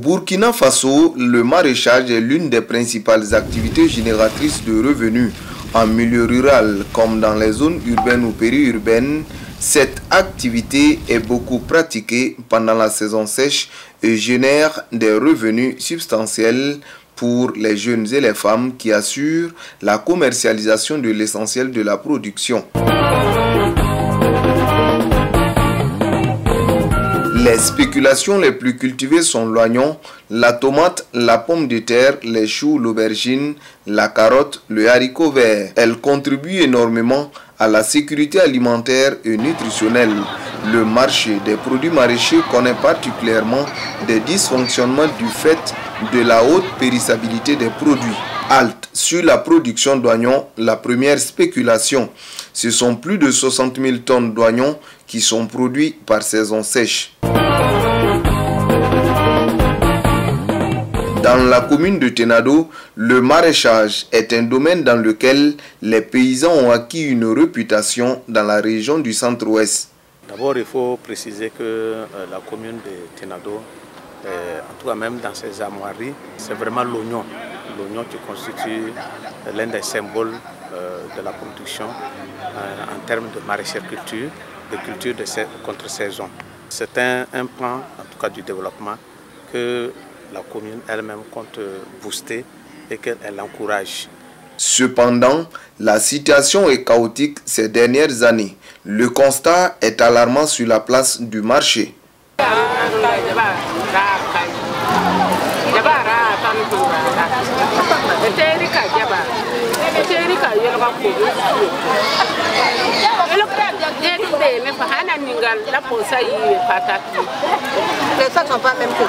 Burkina Faso, le maraîchage est l'une des principales activités génératrices de revenus en milieu rural comme dans les zones urbaines ou périurbaines. Cette activité est beaucoup pratiquée pendant la saison sèche et génère des revenus substantiels pour les jeunes et les femmes qui assurent la commercialisation de l'essentiel de la production. Les spéculations les plus cultivées sont l'oignon, la tomate, la pomme de terre, les choux, l'aubergine, la carotte, le haricot vert. Elles contribuent énormément à la sécurité alimentaire et nutritionnelle. Le marché des produits maraîchers connaît particulièrement des dysfonctionnements du fait de la haute périssabilité des produits. Halte sur la production d'oignons, la première spéculation. Ce sont plus de 60 000 tonnes d'oignons qui sont produits par saison sèche. Dans la commune de Tenado, le maraîchage est un domaine dans lequel les paysans ont acquis une réputation dans la région du centre-ouest. D'abord, il faut préciser que la commune de Tenado, en tout cas même dans ses armoiries, c'est vraiment l'oignon. L'oignon qui constitue l'un des symboles de la production en termes de maraîchère-culture, de culture de contre-saison. C'est un plan, en tout cas du développement, que la commune elle-même compte booster et qu'elle encourage. Cependant, la situation est chaotique ces dernières années. Le constat est alarmant sur la place du marché. Les sacs sont pas même que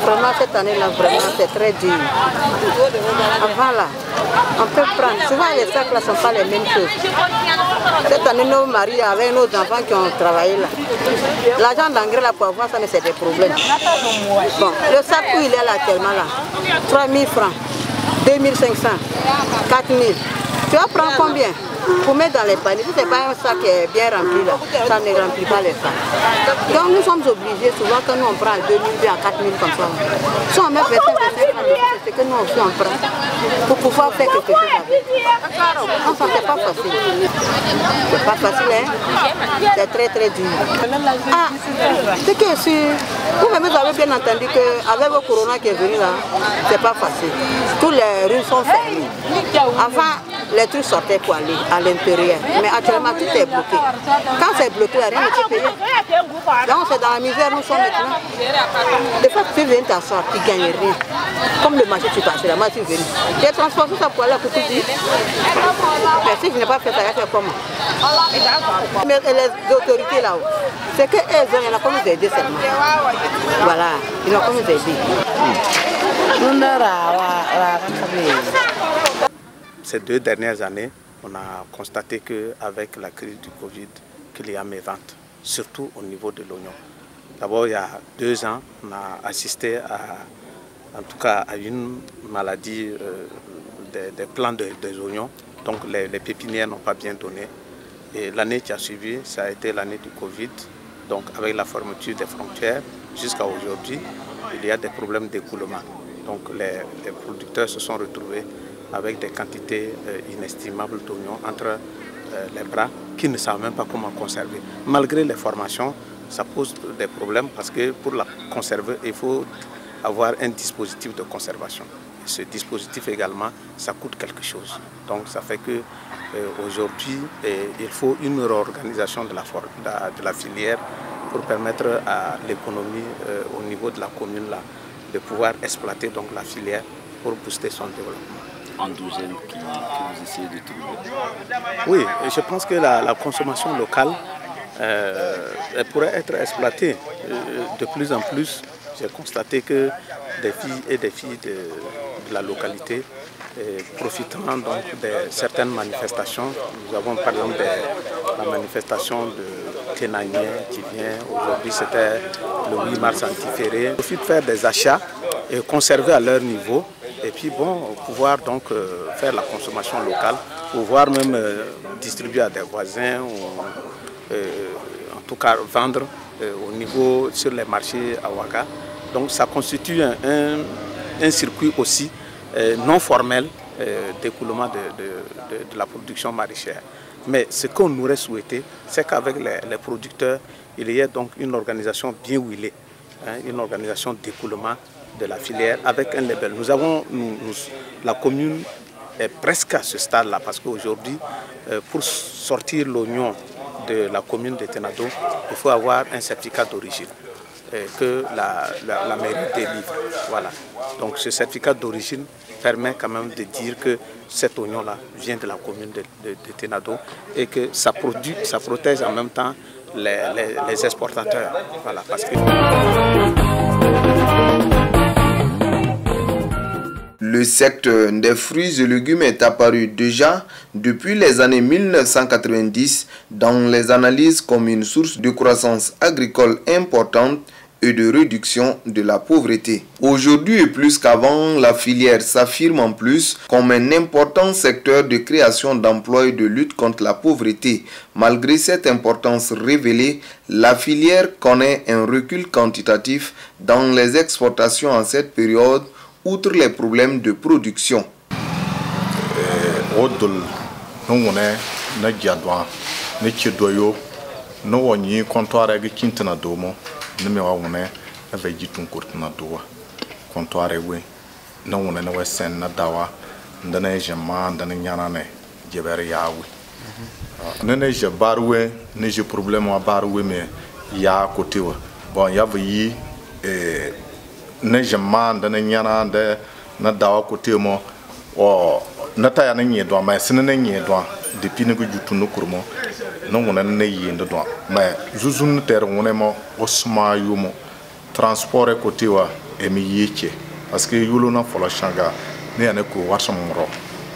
Vraiment cette année-là, vraiment c'est très dur. Avant là, on peut prendre. Souvent les sacs là ne sont pas les mêmes choses. Cette année, nos maris avec nos enfants qui ont travaillé là. L'argent d'engrais là pour avoir ça, mais c'est des problèmes. Bon, le sac où il est là actuellement là, 3 000 francs, 2 500, 4 000. Tu vas prendre combien pour mettre dans les paniers? Si ce n'est pas un sac qui est bien rempli là, ça ne remplit pas les sacs. Donc nous sommes obligés souvent quand nous on prend 2 000 à 4 000 comme ça. Si on met 25 c'est que nous aussi on prend pour pouvoir faire quelque chose avec. Non, ça c'est pas facile. C'est pas facile, hein? C'est très très dur. Ah, c'est que si vous-même vous avez bien entendu qu'avec le corona qui est venu là, c'est pas facile. Tous les rues sont fermées. Avant, les trucs sortaient pour aller à l'intérieur. Mais actuellement, tout est bloqué. Quand c'est bloqué, rien ne peut payer. Donc, c'est dans la misère, nous sommes maintenant. Des fois, tu viens t'asseoir, tu ne gagnes rien. Comme le marché, tu passes là, moi, tu viens. J'ai transporté ça pour aller à côté du. Mais si je n'ai pas fait ça, je fais comment? Mais les autorités là-haut, c'est qu'elles ont, il y en a comme nous aider seulement. Voilà, ils ont comme nous aider. Ces 2 dernières années, on a constaté qu'avec la crise du Covid, qu'il y a mévente, surtout au niveau de l'oignon. D'abord, il y a 2 ans, on a assisté en tout cas à une maladie des plants des oignons. Donc les pépinières n'ont pas bien donné. Et l'année qui a suivi, ça a été l'année du Covid. Donc avec la fermeture des frontières, jusqu'à aujourd'hui, il y a des problèmes d'écoulement. Donc les producteurs se sont retrouvés avec des quantités inestimables d'oignons entre les bras qui ne savent même pas comment conserver. Malgré les formations, ça pose des problèmes parce que pour la conserver, il faut avoir un dispositif de conservation. Ce dispositif également, ça coûte quelque chose. Donc ça fait que aujourd'hui, il faut une réorganisation de la filière pour permettre à l'économie au niveau de la commune là, de pouvoir exploiter donc la filière pour booster son développement. En douzaine que vous essayez de trouver? Oui, je pense que la consommation locale elle pourrait être exploitée de plus en plus. J'ai constaté que des filles et des filles de la localité profitant donc de certaines manifestations. Nous avons par exemple la manifestation de Ténanier qui vient aujourd'hui, c'était le 8 mars antiféré. Ils profitent de faire des achats et conserver à leur niveau et puis bon, pouvoir donc faire la consommation locale, pouvoir même distribuer à des voisins ou en tout cas vendre au niveau sur les marchés à Ouaga. Donc ça constitue un circuit aussi non formel d'écoulement de la production maraîchère. Mais ce qu'on aurait souhaité, c'est qu'avec les producteurs, il y ait donc une organisation bien huilée, une organisation d'écoulement de la filière avec un label. La commune est presque à ce stade-là parce qu'aujourd'hui, pour sortir l'oignon de la commune de Tenado, il faut avoir un certificat d'origine que la mairie délivre. Voilà. Donc ce certificat d'origine permet quand même de dire que cet oignon-là vient de la commune de Tenado et que ça protège en même temps les exportateurs. Voilà, parce que... Le secteur des fruits et légumes est apparu déjà depuis les années 1990 dans les analyses comme une source de croissance agricole importante et de réduction de la pauvreté. Aujourd'hui et plus qu'avant, la filière s'affirme en plus comme un important secteur de création d'emplois et de lutte contre la pauvreté. Malgré cette importance révélée, la filière connaît un recul quantitatif dans les exportations en cette période, outre les problèmes de production. ne jama ndana nyana de na dawa côté mo o nata ya nye do ma sene ne nye do depuis ne gutu no kurmo no wona ne yende do ma zuzun ter wona mo osma yumo transport côté wa e mi yeche parce que yulo na folo changa ne ya ne ko warsa moro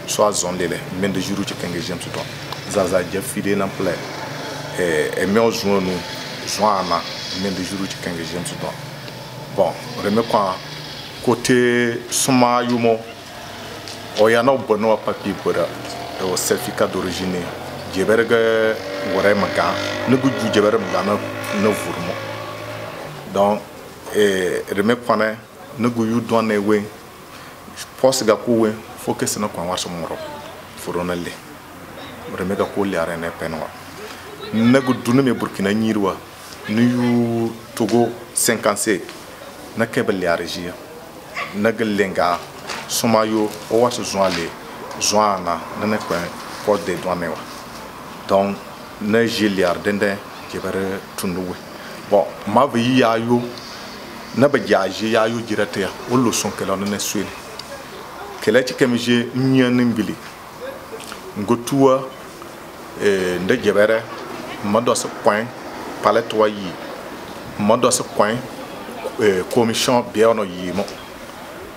so azondele men de juru ci kenge jem to zaza je fide na ple e me ozunu zoana men de juru ci kenge jem to bon, côté Soma Yumo, il y a un bon papier pour le certificat d'origine. Djeberge Waremaga, ne goûte du Djeberge ne vourmo. Donc, remequane, ne goût douane we, poste gakoué, faut que ce ne soit pas moro. Foronale. Remega Koli à René Penoa. Ne goût d'une me Burkina Nirwa, New Togo 56. Na kebel ya regia na gelenga somayo o wat zoale zoana na ne kwa code de douane wa donc na giliard dende kebere tunduwe bon ma vi ya yo na ba jaji ya yo jirate o lo son kala na suel kala ci kemje nyen mbili ngotuwa nde jebere mado sa point paletwa yi mado sa point commission bien no yimo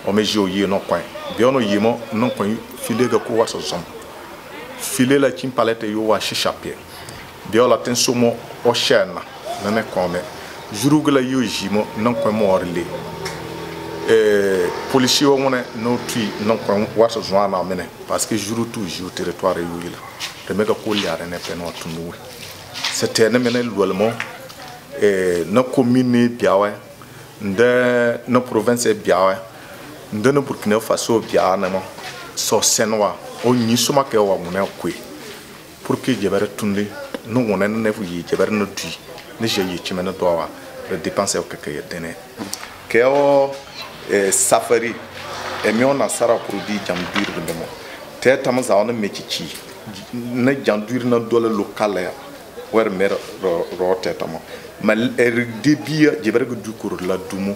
o mejo yi no kwan bien no yimo no kwan file ga ko waso zom file la kim palette yo wa shishape bien la tensomo o chena na ne kome jurugla yo jimo no kwan mo orle policier o mona no tui no kwan waso zwa na mene parce que juru tout jeu territoire yo yila de mega ko liare ne peno tunu c'était ne mene lolmo na commune biawe de nos provinces bien de nos Burkina Faso bien namo so senwa o nyi soma ke wa mona kwe pour que jebere tunde no wona ne fu yi jebere no du ne je yi chimena do wa le dépenser o keke yedene ke o safari e mi ona sara produit jamdur de mo te tam za ona mechichi ne jamdur na dole local ya wer mer ro te tamo mal débia jebere du kur la dumo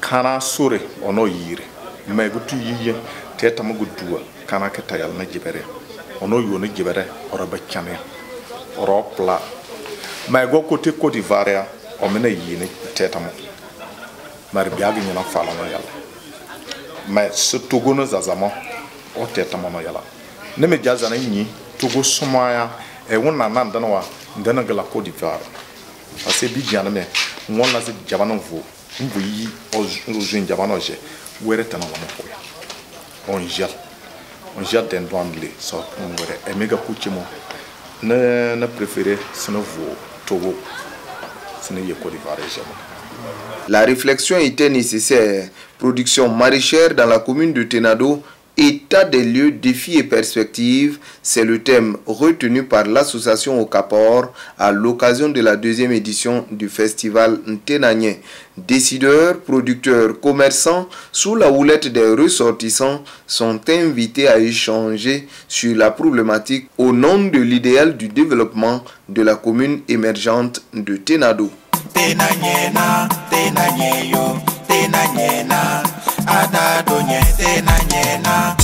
kana sore ono yire me gutu yiye te tamo gudua kana ke tayal na jebere ono yo ne jebere ora ba chane ora pla me go côté Côte d'Ivoire o mena yine te tamo mar biagi nyina fala no yalla me se togo no zazamo o te tamo no yalla ne me jaza na nyi togo somaya e wona nan danwa ndana gala Côte d'Ivoire parce que bidiana me wona se jabano vo mvu yi o jun jabano je were tana la mo on gère des douanes les ça on va et méga pouchimo ne préférer ce nouveau Togo ce n'est Côte d'Ivoire. La réflexion était nécessaire. Production maraîchère dans la commune de Tenado, état des lieux, défis et perspectives, c'est le thème retenu par l'association Okafor à l'occasion de la 2e édition du festival Ntenagné. Décideurs, producteurs, commerçants, sous la houlette des ressortissants, sont invités à échanger sur la problématique au nom de l'idéal du développement de la commune émergente de Tenado. Tenanyena, tenanyeyo, tenanyena, adadonye, tenanyena.